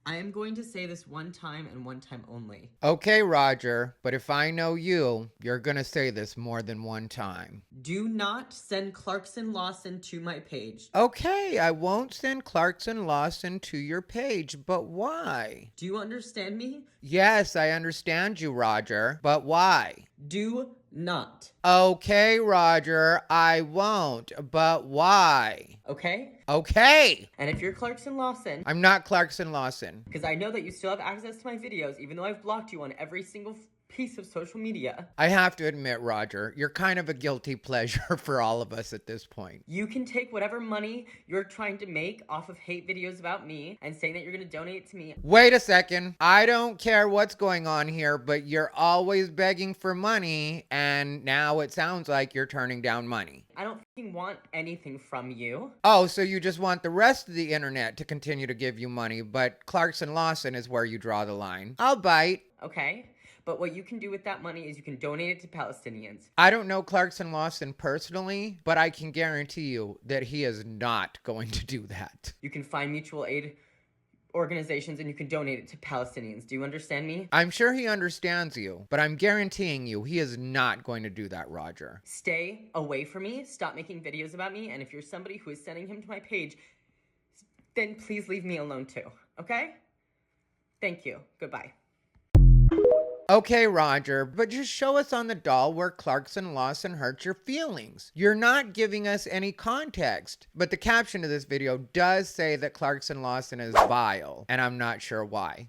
I am going to say this one time and one time only. Okay, Roger, but if I know you, you're gonna say this more than one time. Do not send Clarkson Lawson to my page. Okay, I won't send Clarkson Lawson to your page, but why? Do you understand me? Yes, I understand you, Roger, but why? Do not. Okay, Roger, I won't, but why? Okay? Okay! And if you're Clarkson Lawson, I'm not Clarkson Lawson. because I know that you still have access to my videos, even though I've blocked you on every single piece of social media. I have to admit, Roger, you're kind of a guilty pleasure for all of us at this point. You can take whatever money you're trying to make off of hate videos about me and saying that you're going to donate it to me. Wait a second. I don't care what's going on here, but you're always begging for money, and now it sounds like you're turning down money. I don't fucking want anything from you. Oh, so you just want the rest of the internet to continue to give you money, but Clarkson Lawson is where you draw the line. I'll bite. Okay? But what you can do with that money is you can donate it to Palestinians. I don't know Clarkson Lawson personally, but I can guarantee you that he is not going to do that. You can find mutual aid organizations and you can donate it to Palestinians. Do you understand me? I'm sure he understands you, but I'm guaranteeing you he is not going to do that, Roger. Stay away from me. Stop making videos about me. And if you're somebody who is sending him to my page, then please leave me alone too. Okay? Thank you. Goodbye. Okay, Roger, but just show us on the doll where Clarkson Lawson hurt your feelings. You're not giving us any context, but the caption of this video does say that Clarkson Lawson is vile, and I'm not sure why.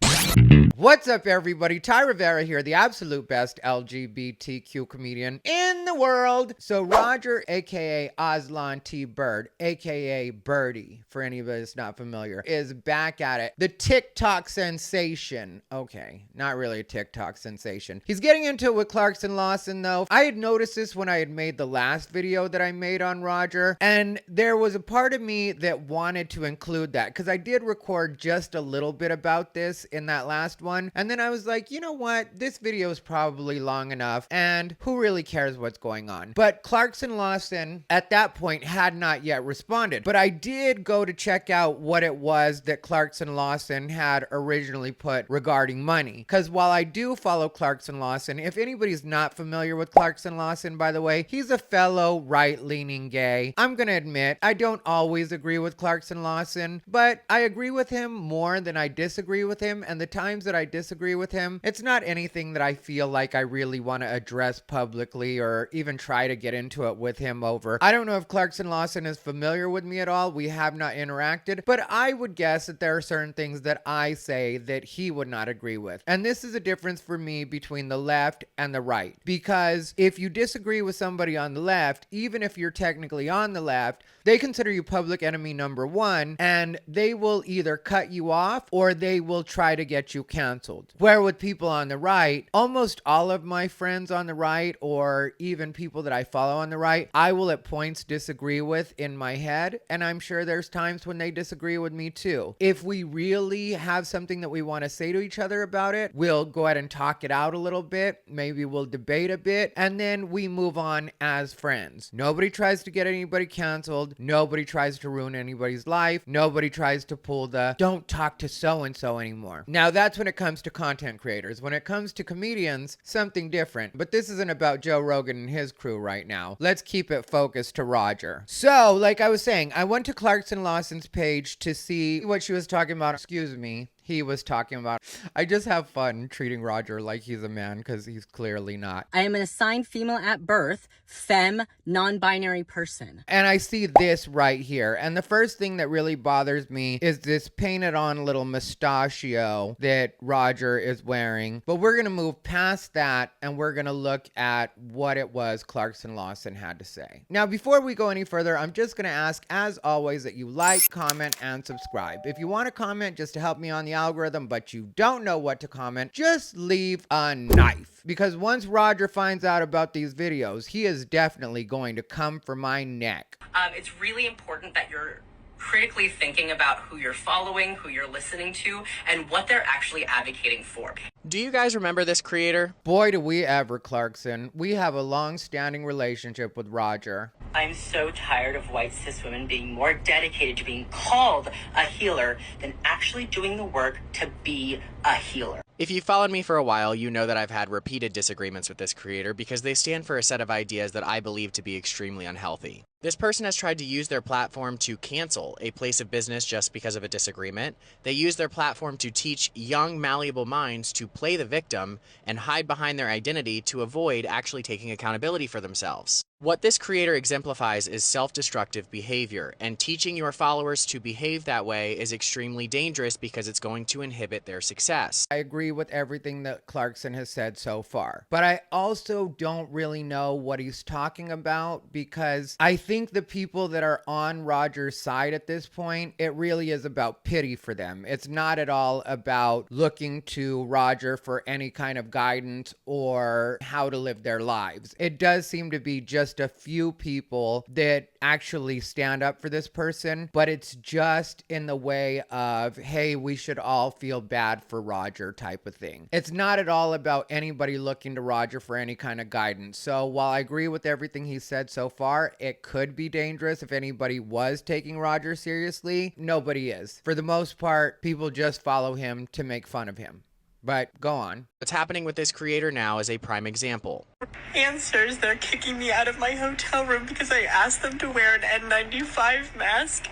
What's up, everybody? Ty Rivera here, the absolute best LGBTQ comedian in the world. So Roger, aka Aslan T. Bird, aka Birdie, for anybody that's not familiar, is back at it. The TikTok sensation. Okay, not really a TikTok sensation. He's getting into it with Clarkson Lawson, though. I had noticed this when I had made the last video that I made on Roger, and there was a part of me that wanted to include that, because I did record just a little bit about this in that last one, and then I was like, you know what, this video is probably long enough, and who really cares what's going on? But Clarkson Lawson at that point had not yet responded, but I did go to check out what it was that Clarkson Lawson had originally put regarding money, because while I do follow Clarkson Lawson, if anybody's not familiar with Clarkson Lawson, by the way, he's a fellow right-leaning gay. I'm gonna admit, I don't always agree with Clarkson Lawson, but I agree with him more than I disagree with him, and the times that I disagree with him, it's not anything that I feel like I really want to address publicly or even try to get into it with him over. I don't know if Clarkson Lawson is familiar with me at all. We have not interacted, but I would guess that there are certain things that I say that he would not agree with. And this is a difference for me between the left and the right, because if you disagree with somebody on the left, even if you're technically on the left, they consider you public enemy number one, and they will either cut you off or they will try to get you canceled. Where with people on the right, almost all of my friends on the right, or even people that I follow on the right, I will at points disagree with in my head, and I'm sure there's times when they disagree with me too. If we really have something that we want to say to each other about it, we'll go ahead and talk it out a little bit, maybe we'll debate a bit, and then we move on as friends. Nobody tries to get anybody canceled. Nobody tries to ruin anybody's life. Nobody tries to pull the don't talk to so-and-so anymore. Now that's when it comes to content creators. When it comes to comedians, something different. But this isn't about Joe Rogan and his crew right now. Let's keep it focused to Roger. So, like I was saying, I went to Clarkson Lawson's page to see what she was talking about. Excuse me. He was talking about. I just have fun treating Roger like he's a man because he's clearly not. I am an assigned female at birth, femme, non-binary person. And I see this right here. And the first thing that really bothers me is this painted on little mustachio that Roger is wearing. But we're going to move past that and we're going to look at what it was Clarkson Lawson had to say. Now, before we go any further, I'm just going to ask, as always, that you like, comment, and subscribe. If you want to comment just to help me on the algorithm, but you don't know what to comment, just leave a knife. Because once Roger finds out about these videos, he is definitely going to come for my neck. It's really important that you're critically thinking about who you're following, who you're listening to, and what they're actually advocating for. Do you guys remember this creator? Boy, do we ever, Clarkson. We have a long-standing relationship with Roger. I'm so tired of white cis women being more dedicated to being called a healer than actually doing the work to be a healer. If you've followed me for a while, you know that I've had repeated disagreements with this creator because they stand for a set of ideas that I believe to be extremely unhealthy. This person has tried to use their platform to cancel a place of business just because of a disagreement. They use their platform to teach young, malleable minds to play the victim and hide behind their identity to avoid actually taking accountability for themselves. What this creator exemplifies is self-destructive behavior, and teaching your followers to behave that way is extremely dangerous because it's going to inhibit their success. I agree with everything that Clarkson has said so far, but I also don't really know what he's talking about, because I think the people that are on Roger's side at this point, it really is about pity for them. It's not at all about looking to Roger for any kind of guidance or how to live their lives. It does seem to be just a few people that actually stand up for this person, but it's just in the way of, hey, we should all feel bad for Roger type of thing. It's not at all about anybody looking to Roger for any kind of guidance. So while I agree with everything he said so far, it could be dangerous if anybody was taking Roger seriously. Nobody is. For the most part, people just follow him to make fun of him. But go on. What's happening with this creator now is a prime example. Answers, they're kicking me out of my hotel room because I asked them to wear an N95 mask.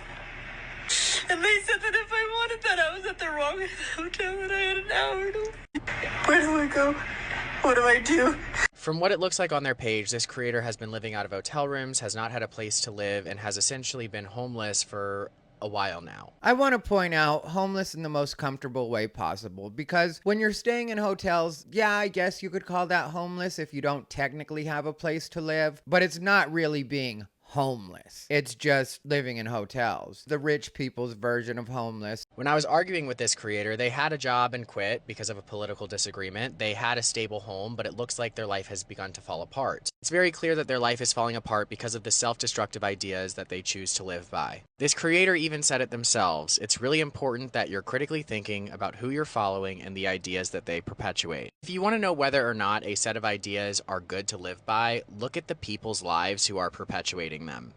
And they said that if I wanted that, I was at the wrong hotel and I had an hour to... Where do I go? What do I do? From what it looks like on their page, this creator has been living out of hotel rooms, has not had a place to live, and has essentially been homeless for a while now. I want to point out homeless in the most comfortable way possible, because when you're staying in hotels, yeah, I guess you could call that homeless if you don't technically have a place to live, but it's not really being homeless. It's just living in hotels. The rich people's version of homeless. When I was arguing with this creator, they had a job and quit because of a political disagreement. They had a stable home, but it looks like their life has begun to fall apart. It's very clear that their life is falling apart because of the self-destructive ideas that they choose to live by. This creator even said it themselves. It's really important that you're critically thinking about who you're following and the ideas that they perpetuate. If you want to know whether or not a set of ideas are good to live by, look at the people's lives who are perpetuating them.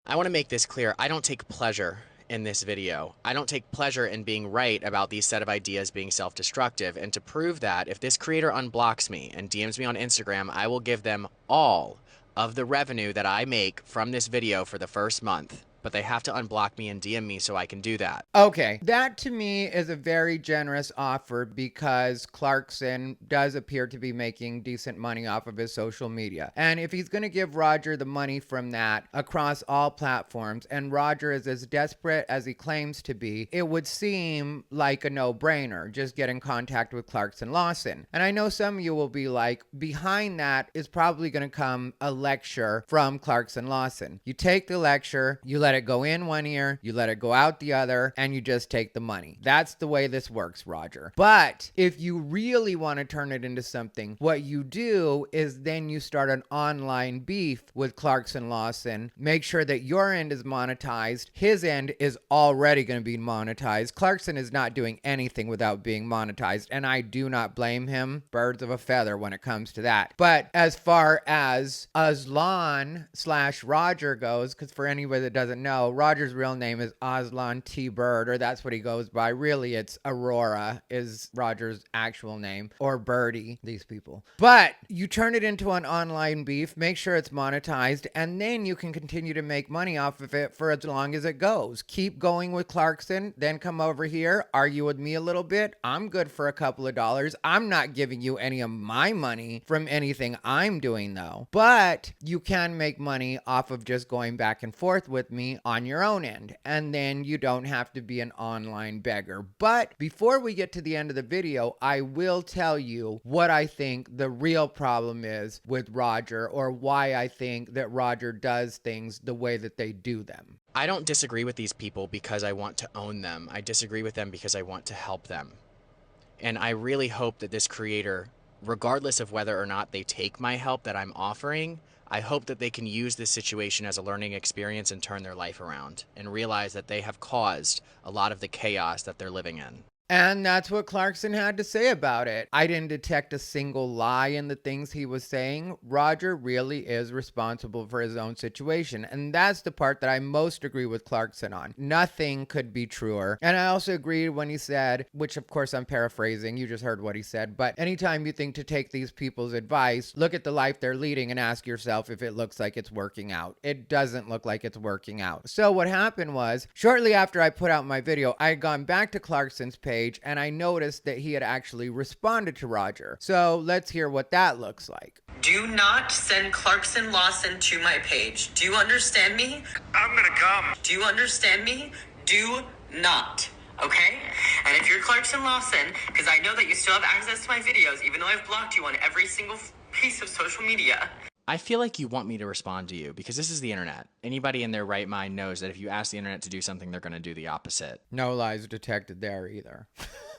I want to make this clear. I don't take pleasure in this video. I don't take pleasure in being right about these set of ideas being self-destructive, and to prove that, if this creator unblocks me and DMs me on Instagram, I will give them all of the revenue that I make from this video for the first month. But they have to unblock me and DM me so I can do that. Okay, that to me is a very generous offer, because Clarkson does appear to be making decent money off of his social media. And if he's going to give Roger the money from that across all platforms, and Roger is as desperate as he claims to be, it would seem like a no-brainer. Just get in contact with Clarkson Lawson. And I know some of you will be like, behind that is probably going to come a lecture from Clarkson Lawson. You take the lecture, you let it go in one ear, you let it go out the other, and you just take the money. That's the way this works, Roger. But if you really want to turn it into something, what you do is then you start an online beef with Clarkson Lawson. Make sure that your end is monetized. His end is already going to be monetized. Clarkson is not doing anything without being monetized, and I do not blame him. Birds of a feather when it comes to that. But as far as Aslan/Roger goes, because for anybody that doesn't know, Roger's real name is Aslan T. Bird, or that's what he goes by. Really, it's Aurora is Roger's actual name, or Birdie, these people. But you turn it into an online beef, make sure it's monetized, and then you can continue to make money off of it for as long as it goes. Keep going with Clarkson, then come over here, argue with me a little bit. I'm good for a couple of dollars. I'm not giving you any of my money from anything I'm doing, though. But you can make money off of just going back and forth with me on your own end, and then you don't have to be an online beggar. But before we get to the end of the video, I will tell you what I think the real problem is with Roger, or why I think that Roger does things the way that they do them. I don't disagree with these people because I want to own them. I disagree with them because I want to help them. And I really hope that this creator, regardless of whether or not they take my help that I'm offering, I hope that they can use this situation as a learning experience and turn their life around and realize that they have caused a lot of the chaos that they're living in. And that's what Clarkson had to say about it. I didn't detect a single lie in the things he was saying. Roger really is responsible for his own situation. And that's the part that I most agree with Clarkson on. Nothing could be truer. And I also agreed when he said, which of course I'm paraphrasing, you just heard what he said, but anytime you think to take these people's advice, look at the life they're leading and ask yourself if it looks like it's working out. It doesn't look like it's working out. So what happened was, shortly after I put out my video, I had gone back to Clarkson's page and I noticed that he had actually responded to Roger. So let's hear what that looks like. Do not send Clarkson Lawson to my page. Do you understand me? I'm gonna come. Do you understand me? Do not. Okay? And if you're Clarkson Lawson, because I know that you still have access to my videos, even though I've blocked you on every single piece of social media. I feel like you want me to respond to you because this is the internet. Anybody in their right mind knows that if you ask the internet to do something, they're going to do the opposite. No lies detected there either.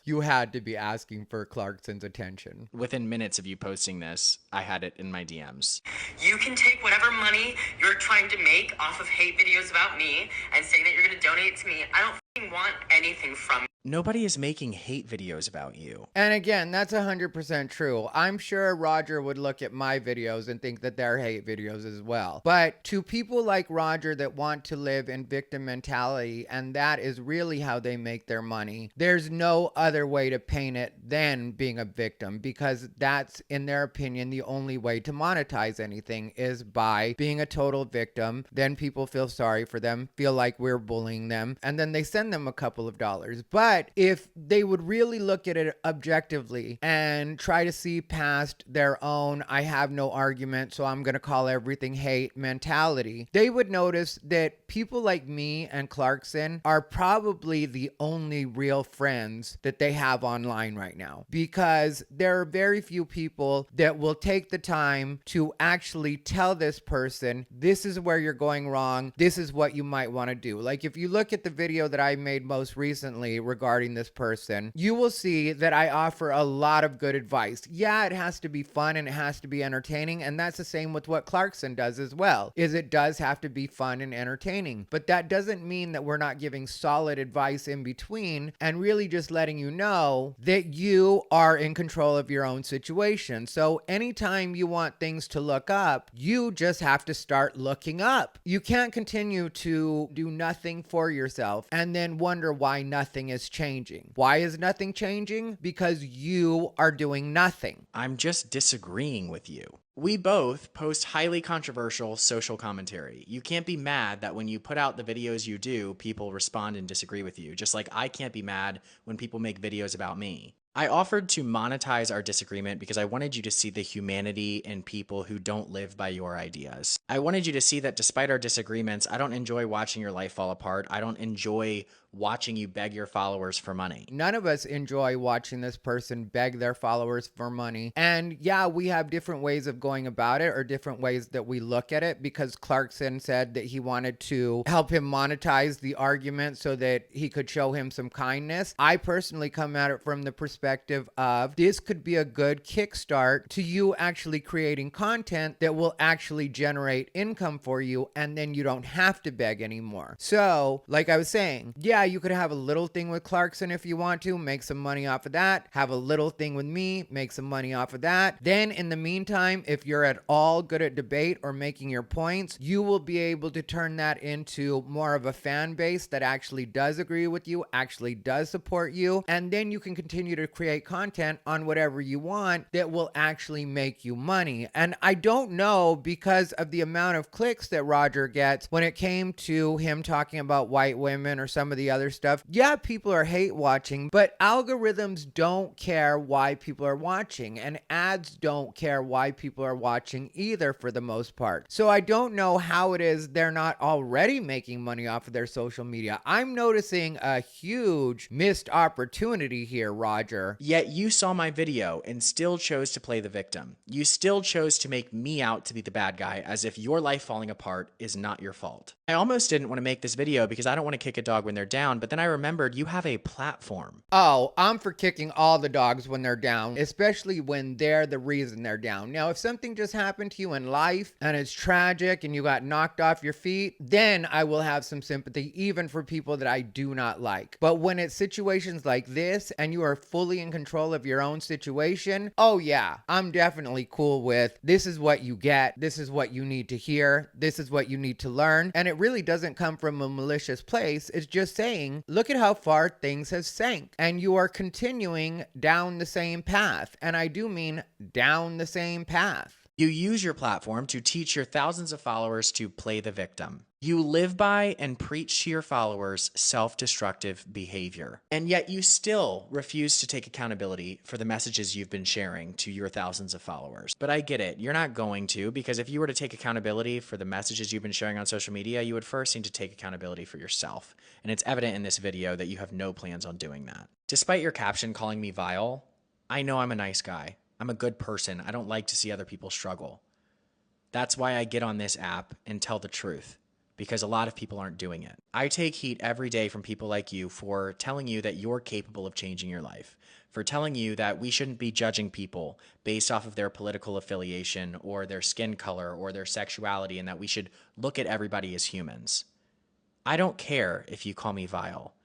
You had to be asking for Clarkson's attention. Within minutes of you posting this, I had it in my DMs. You can take whatever money you're trying to make off of hate videos about me and saying that you're going to donate it to me. I don't f***ing want anything from you. Nobody is making hate videos about you. And again, that's 100% true. I'm sure Roger would look at my videos and think that they're hate videos as well. But to people like Roger that want to live in victim mentality, and that is really how they make their money, there's no other way to paint it than being a victim, because that's, in their opinion, the only way to monetize anything is by being a total victim. Then people feel sorry for them, feel like we're bullying them, and then they send them a couple of dollars. But if they would really look at it objectively and try to see past their own I have no argument, so I'm going to call everything hate mentality, they would notice that people like me and Clarkson are probably the only real friends that they have online right now, because there are very few people that will take the time to actually tell this person, this is where you're going wrong, this is what you might want to do. Like if you look at the video that I made most recently regarding this person, you will see that I offer a lot of good advice. Yeah, it has to be fun and it has to be entertaining, and that's the same with what Clarkson does as well, is it does have to be fun and entertaining. But that doesn't mean that we're not giving solid advice in between and really just letting you know that you are in control of your own situation. So anytime you want things to look up, you just have to start looking up. You can't continue to do nothing for yourself and then wonder why nothing is changing. Why is nothing changing? Because you are doing nothing. I'm just disagreeing with you. We both post highly controversial social commentary. You can't be mad that when you put out the videos you do, people respond and disagree with you, just like I can't be mad when people make videos about me. I offered to monetize our disagreement because I wanted you to see the humanity in people who don't live by your ideas. I wanted you to see that despite our disagreements, I don't enjoy watching your life fall apart. I don't enjoy watching you beg your followers for money. None of us enjoy watching this person beg their followers for money. And yeah, we have different ways of going about it, or different ways that we look at it, because Clarkson said that he wanted to help him monetize the argument so that he could show him some kindness. I personally come at it from the perspective of this could be a good kickstart to you actually creating content that will actually generate income for you, and then you don't have to beg anymore. So, like I was saying, yeah, you could have a little thing with Clarkson if you want to, make some money off of that. Have a little thing with me, make some money off of that. Then in the meantime, if you're at all good at debate or making your points, you will be able to turn that into more of a fan base that actually does agree with you, actually does support you. And then you can continue to create content on whatever you want that will actually make you money. And I don't know, because of the amount of clicks that Roger gets when it came to him talking about white women or some of the other stuff. Yeah, people are hate watching, but algorithms don't care why people are watching, and ads don't care why people are watching either, for the most part. So I don't know how it is they're not already making money off of their social media. I'm noticing a huge missed opportunity here, Roger. Yet you saw my video and still chose to play the victim. You still chose to make me out to be the bad guy, as if your life falling apart is not your fault. I almost didn't want to make this video because I don't want to kick a dog when they're down, but then I remembered you have a platform. Oh, I'm for kicking all the dogs when they're down, especially when they're the reason they're down. Now, if something just happened to you in life and it's tragic and you got knocked off your feet, then I will have some sympathy, even for people that I do not like. But when it's situations like this and you are fully in control of your own situation, oh yeah, I'm definitely cool with this is what you get, this is what you need to hear, this is what you need to learn. And it really doesn't come from a malicious place. It's just saying, look at how far things have sank and you are continuing down the same path. And I do mean down the same path. You use your platform to teach your thousands of followers to play the victim. You live by and preach to your followers self-destructive behavior. And yet you still refuse to take accountability for the messages you've been sharing to your thousands of followers. But I get it. You're not going to, because if you were to take accountability for the messages you've been sharing on social media, you would first need to take accountability for yourself. And it's evident in this video that you have no plans on doing that. Despite your caption calling me vile, I know I'm a nice guy. I'm a good person. I don't like to see other people struggle. That's why I get on this app and tell the truth, because a lot of people aren't doing it. I take heat every day from people like you for telling you that you're capable of changing your life, for telling you that we shouldn't be judging people based off of their political affiliation or their skin color or their sexuality, and that we should look at everybody as humans. I don't care if you call me vile,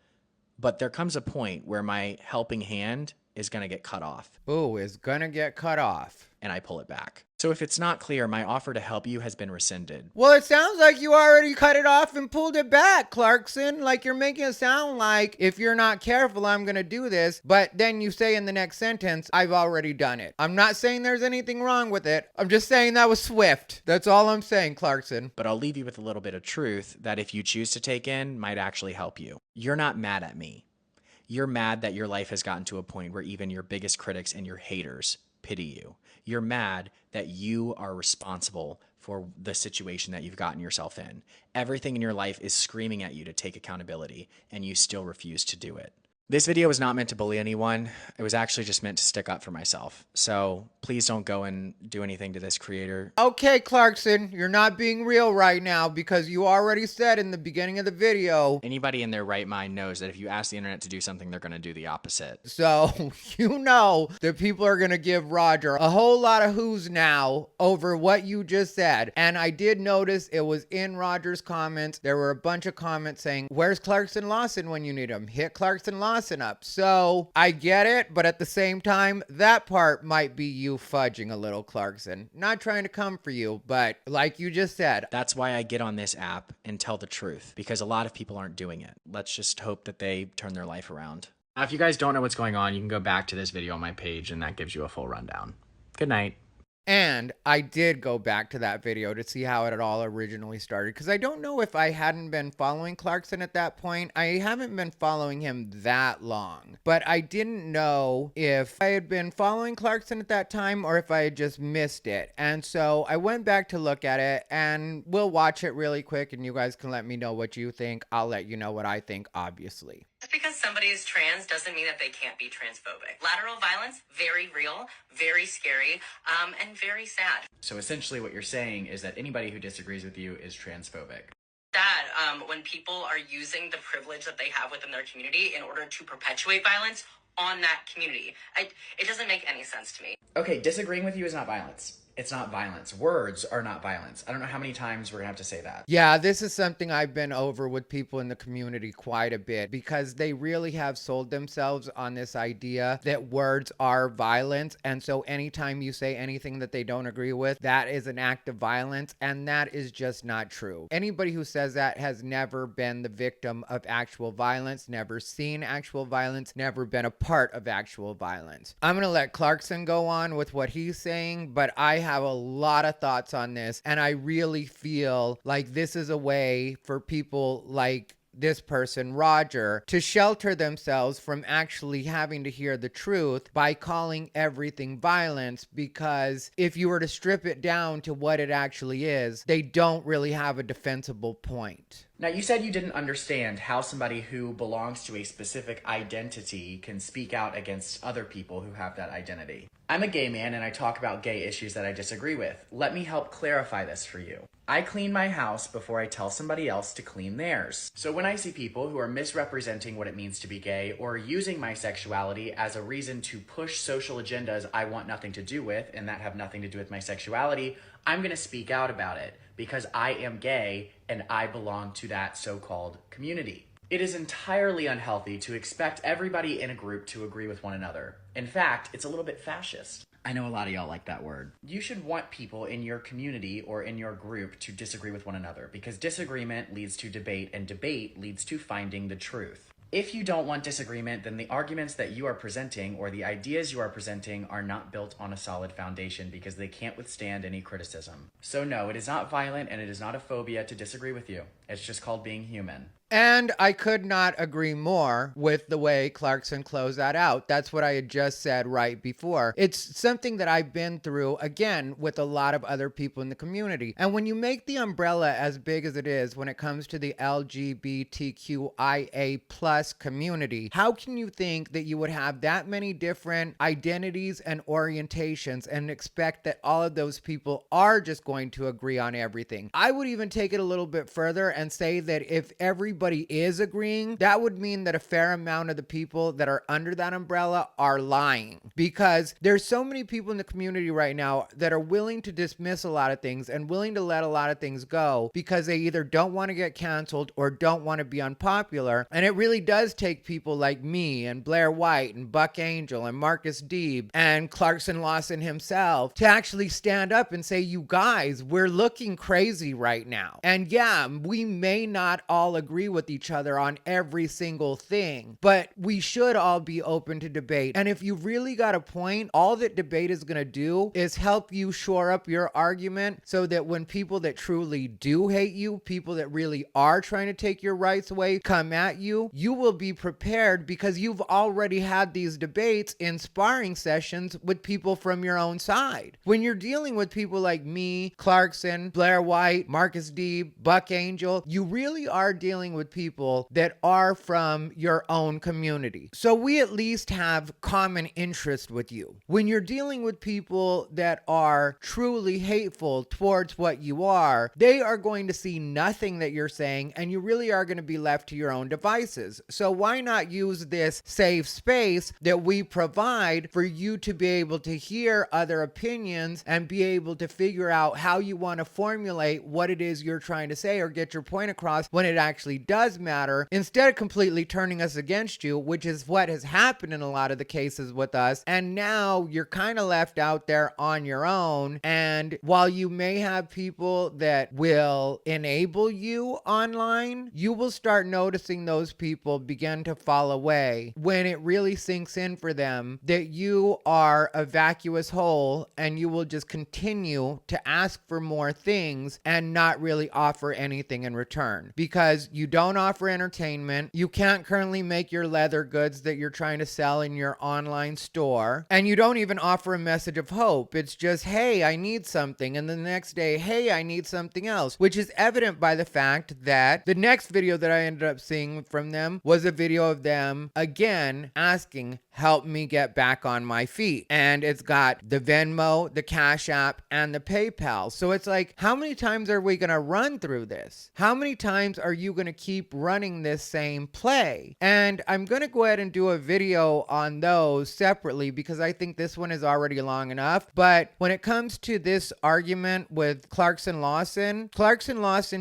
but there comes a point where my helping hand is going to get cut off. Ooh, is gonna get cut off. And I pull it back. So if it's not clear, my offer to help you has been rescinded. Well, it sounds like you already cut it off and pulled it back, Clarkson. Like you're making it sound like if you're not careful, I'm gonna do this. But then you say in the next sentence, I've already done it. I'm not saying there's anything wrong with it. I'm just saying that was swift. That's all I'm saying, Clarkson. But I'll leave you with a little bit of truth that if you choose to take in, might actually help you. You're not mad at me. You're mad that your life has gotten to a point where even your biggest critics and your haters pity you. You're mad that you are responsible for the situation that you've gotten yourself in. Everything in your life is screaming at you to take accountability, and you still refuse to do it. This video was not meant to bully anyone. It was actually just meant to stick up for myself. So please don't go and do anything to this creator. Okay, Clarkson, you're not being real right now because you already said in the beginning of the video. Anybody in their right mind knows that if you ask the internet to do something, they're going to do the opposite. So you know that people are going to give Roger a whole lot of who's now over what you just said. And I did notice it was in Roger's comments. There were a bunch of comments saying, where's Clarkson Lawson when you need him? Hit Clarkson Lawson up. So I get it, but at the same time, that part might be you fudging a little, Clarkson. Not trying to come for you, but like you just said. That's why I get on this app and tell the truth, because a lot of people aren't doing it. Let's just hope that they turn their life around. Now, if you guys don't know what's going on, you can go back to this video on my page and that gives you a full rundown. Good night. And I did go back to that video to see how it had all originally started, because I don't know if I hadn't been following Clarkson at that point. I haven't been following him that long, but I didn't know if I had been following Clarkson at that time or if I had just missed it. And so I went back to look at it, and we'll watch it really quick and you guys can let me know what you think. I'll let you know what I think, obviously. Just because somebody is trans doesn't mean that they can't be transphobic. Lateral violence, very real, very scary, and very sad. So essentially what you're saying is that anybody who disagrees with you is transphobic. Sad when people are using the privilege that they have within their community in order to perpetuate violence on that community. It doesn't make any sense to me. Okay, disagreeing with you is not violence. It's not violence. Words are not violence. I don't know how many times we're gonna have to say that. Yeah, this is something I've been over with people in the community quite a bit, because they really have sold themselves on this idea that words are violence. And so anytime you say anything that they don't agree with, that is an act of violence. And that is just not true. Anybody who says that has never been the victim of actual violence, never seen actual violence, never been a part of actual violence. I'm going to let Clarkson go on with what he's saying, but I have a lot of thoughts on this, and I really feel like this is a way for people like this person, Roger, to shelter themselves from actually having to hear the truth by calling everything violence, because if you were to strip it down to what it actually is, they don't really have a defensible point. Now, you said you didn't understand how somebody who belongs to a specific identity can speak out against other people who have that identity. I'm a gay man and I talk about gay issues that I disagree with. Let me help clarify this for you. I clean my house before I tell somebody else to clean theirs. So when I see people who are misrepresenting what it means to be gay or using my sexuality as a reason to push social agendas I want nothing to do with and that have nothing to do with my sexuality, I'm going to speak out about it because I am gay and I belong to that so-called community. It is entirely unhealthy to expect everybody in a group to agree with one another. In fact, it's a little bit fascist. I know a lot of y'all like that word. You should want people in your community or in your group to disagree with one another because disagreement leads to debate and debate leads to finding the truth. If you don't want disagreement, then the arguments that you are presenting or the ideas you are presenting are not built on a solid foundation because they can't withstand any criticism. So no, it is not violent and it is not a phobia to disagree with you. It's just called being human. And I could not agree more with the way Clarkson closed that out. That's what I had just said right before. It's something that I've been through, again, with a lot of other people in the community. And when you make the umbrella as big as it is when it comes to the LGBTQIA plus community, how can you think that you would have that many different identities and orientations and expect that all of those people are just going to agree on everything? I would even take it a little bit further and say that if everybody is agreeing, that would mean that a fair amount of the people that are under that umbrella are lying, because there's so many people in the community right now that are willing to dismiss a lot of things and willing to let a lot of things go because they either don't want to get canceled or don't want to be unpopular. And it really does take people like me and Blair White and Buck Angel and Marcus Deeb and Clarkson Lawson himself to actually stand up and say, you guys, we're looking crazy right now. And yeah, we may not all agree with each other on every single thing, but we should all be open to debate. And if you really got a point, all that debate is going to do is help you shore up your argument so that when people that truly do hate you, people that really are trying to take your rights away, come at you, you will be prepared because you've already had these debates in sparring sessions with people from your own side. When you're dealing with people like me, Clarkson, Blair White, Marcus Deeb, Buck Angel, you really are dealing with people that are from your own community. So we at least have common interest with you. When you're dealing with people that are truly hateful towards what you are, they are going to see nothing that you're saying and you really are going to be left to your own devices. So why not use this safe space that we provide for you to be able to hear other opinions and be able to figure out how you want to formulate what it is you're trying to say or get your point across when it actually does matter, instead of completely turning us against you, which is what has happened in a lot of the cases with us. And now you're kind of left out there on your own. And while you may have people that will enable you online, you will start noticing those people begin to fall away when it really sinks in for them that you are a vacuous hole and you will just continue to ask for more things and not really offer anything in return because you don't offer entertainment. You can't currently make your leather goods that you're trying to sell in your online store. And you don't even offer a message of hope. It's just, hey, I need something. And then the next day, hey, I need something else, which is evident by the fact that the next video that I ended up seeing from them was a video of them again asking, help me get back on my feet. And it's got the Venmo, the Cash App, and the PayPal. So it's like, how many times are we going to run through this? How many times are you going to keep running this same play? And I'm going to go ahead and do a video on those separately because I think this one is already long enough. But when it comes to this argument with Clarkson Lawson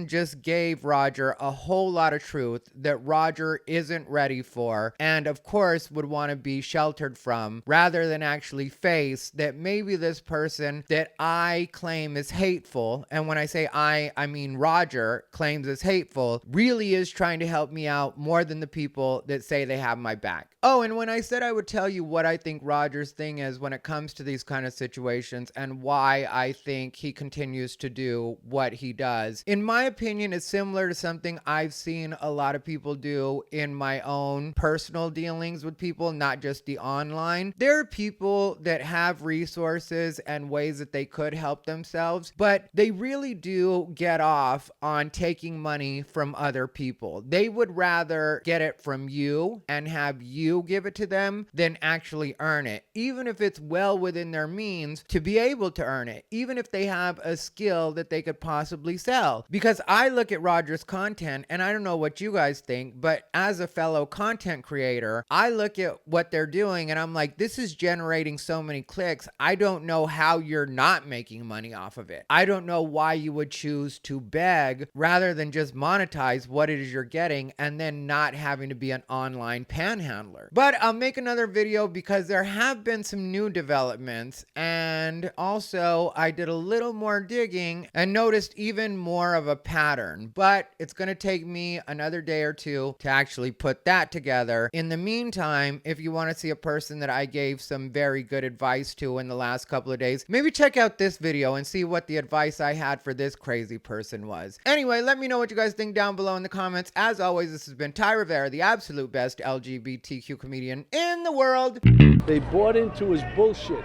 just gave Roger a whole lot of truth that Roger isn't ready for and of course would want to be sheltered from rather than actually face that maybe this person that I claim is hateful, and when I say I mean Roger claims is hateful, really is trying to help me out more than the people that say they have my back. Oh, and when I said I would tell you what I think Roger's thing is when it comes to these kind of situations and why I think he continues to do what he does, in my opinion, it's similar to something I've seen a lot of people do in my own personal dealings with people, not just the online. There are people that have resources and ways that they could help themselves, but they really do get off on taking money from other people. They would rather get it from you and have you give it to them than actually earn it, even if it's well within their means to be able to earn it, even if they have a skill that they could possibly sell. Because I look at Roger's content, and I don't know what you guys think, but as a fellow content creator, I look at what they're doing and I'm like, this is generating so many clicks. I don't know how you're not making money off of it. I don't know why you would choose to beg rather than just monetize what it is you're getting and then not having to be an online panhandler. But I'll make another video because there have been some new developments, and also I did a little more digging and noticed even more of a pattern, but it's going to take me another day or two to actually put that together. In the meantime, if you want to see a person that I gave some very good advice to in the last couple of days, maybe check out this video and see what the advice I had for this crazy person was. Anyway, let me know what you guys think down below in the comments. As always, this has been Ty Rivera, the absolute best LGBTQ comedian in the world. They bought into his bullshit.